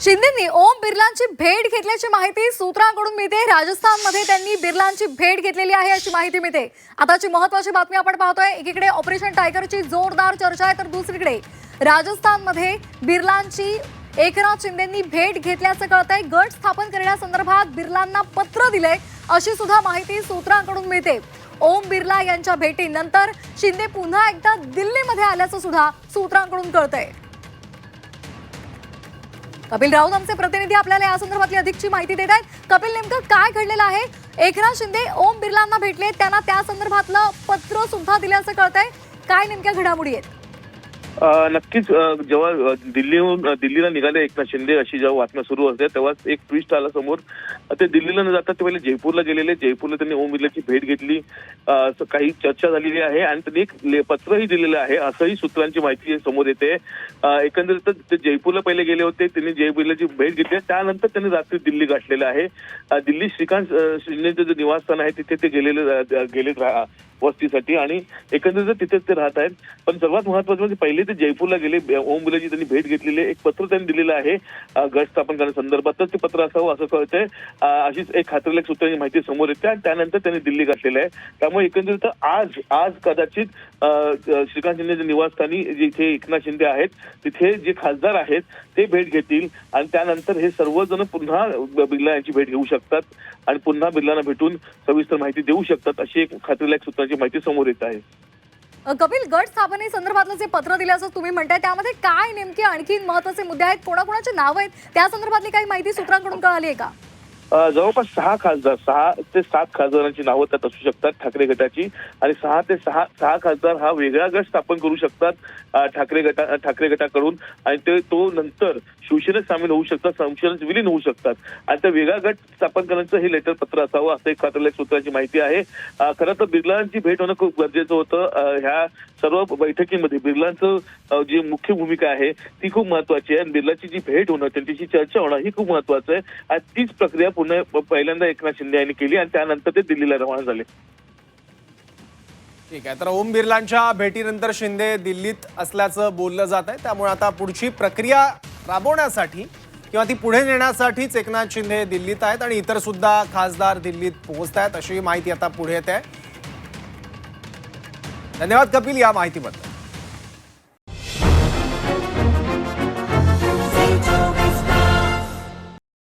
शिंदेंनी ओम बिर्लांची भेट घेतल्याची माहिती सूत्रांकडून मिळते। राजस्थानमध्ये त्यांनी बिर्लांची भेट घेतलेली आहे अशी माहिती मिळते। आताची महत्त्वाची बातमी आपण पाहतोय। एकीकडे ऑपरेशन टायगरची जोरदार चर्चा आहे, तर दुसरीकडे राजस्थानमध्ये बिर्लांची एकनाथ शिंदेंनी भेट घेतल्याचं कळतंय। गट स्थापन करण्यासंदर्भात बिर्लांना पत्र दिले अशी सुद्धा माहिती सूत्रांकडून मिळते। ओम बिर्ला यांच्या भेटीनंतर शिंदे पुन्हा एकदा दिल्लीमध्ये आल्याचं सुद्धा सूत्रांकडून कळतंय। कपिल राऊत आमचे प्रतिनिधी आपल्याला या संदर्भातली अधिकची माहिती देत आहेत। कपिल, नेमकं काय घडलेलं आहे? एकनाथ शिंदे ओम बिर्लांना भेटले, त्यांना त्या संदर्भातलं पत्र सुद्धा दिल्याचं कळतंय। काय नेमक्या घडामोडी आहेत? नक्कीच जेव्हा दिल्लीला निघाले एकनाथ शिंदे अशी जेव्हा बातम्या सुरू होत्या तेव्हाच एक ट्विस्ट आला समोर। ते दिल्लीला न जाता ते पहिले जयपूरला गेलेले। जयपूरला त्यांनी ओम बिर्लाची भेट घेतली, काही चर्चा झालेली आहे आणि त्यांनी एक पत्रही दिलेलं आहे असंही सूत्रांची माहिती समोर येते। एकंदरीत ते जयपूरला पहिले गेले होते, त्यांनी जय बिर्लाची भेट घेतली, त्यानंतर त्यांनी रात्री दिल्ली गाठलेलं आहे। दिल्ली श्रीकांत शिंदेचं जे निवासस्थान आहे तिथे ते गेले वस्तीसाठी आणि एकंदरीत तिथेच ते राहत आहेत। पण सर्वात महत्त्वाचं म्हणजे पहिले ते जयपूरला गेले, ओम बिर्लाची त्यांनी भेट घेतलेली, एक पत्र त्यांनी दिलेलं आहे गट स्थापन करण्यासंदर्भातच ते पत्र असावं असं कळतंय। अशीच एक खात्रीलायक सूत्रांची माहिती समोर येते आणि त्यानंतर त्यांनी दिल्ली गाठलेलं आहे। त्यामुळे एकंदरीत आज कदाचित श्रीकांत शिंदेच्या निवासस्थानी जिथे एकनाथ शिंदे आहेत तिथे जे खासदार आहेत ते भेट घेतील आणि त्यानंतर हे सर्वजण पुन्हा बिर्ला यांची भेट घेऊ शकतात आणि पुन्हा बिर्लांना भेटून सविस्तर माहिती देऊ शकतात अशी एक खात्रीलायक सूत्रांची माहिती समोर येत आहे। कपिल, गट स्थापने संदर्भातलं जे पत्र दिल्याचं तुम्ही म्हणताय त्यामध्ये काय नेमके आणखी महत्त्वाचे मुद्दे आहेत? कोणाकोणाचे नाव आहेत त्या संदर्भातली काही माहिती सूत्रांकडून कळाली आहे का? जवळपास 6 ते 7 खासदारांची नावं त्यात असू शकतात ठाकरे गटाची आणि 6 ते 6 खासदार हा वेगळा गट स्थापन करू शकतात ठाकरे गटाकडून आणि तो नंतर शिवसेनेत सामील होऊ शकतात, शिवसेनेत विलीन होऊ शकतात आणि त्या वेगळा गट स्थापन करण्याचं हे लेटर पत्र असावं असं एक खात्रीलायक सूत्रांची माहिती आहे। खरं तर बिर्लांची भेट होणं खूप गरजेचं होतं। ह्या सर्व बैठकीमध्ये बिर्लांचं जी मुख्य भूमिका आहे ती खूप महत्वाची आहे आणि बिर्लाची जी भेट होणं, त्यांच्याशी चर्चा होणं ही खूप महत्वाचं आहे आणि तीच प्रक्रिया पुन्हा पहिल्यांदा एकनाथ शिंदे यांनी केली आणि त्यानंतर ते दिल्लीला रवाना झाले। ठीक आहे, तर ओम बिर्लांच्या भेटीनंतर शिंदे दिल्लीत असल्याचं बोललं जात आहे, त्यामुळे आता पुढची प्रक्रिया राबवण्यासाठी किंवा ती पुढे नेण्यासाठीच एकनाथ शिंदे दिल्लीत आहेत आणि इतर सुद्धा खासदार दिल्लीत पोहोचत आहेत अशी माहिती आता पुढे येते आहे। धन्यवाद कपिल या माहितीबद्दल।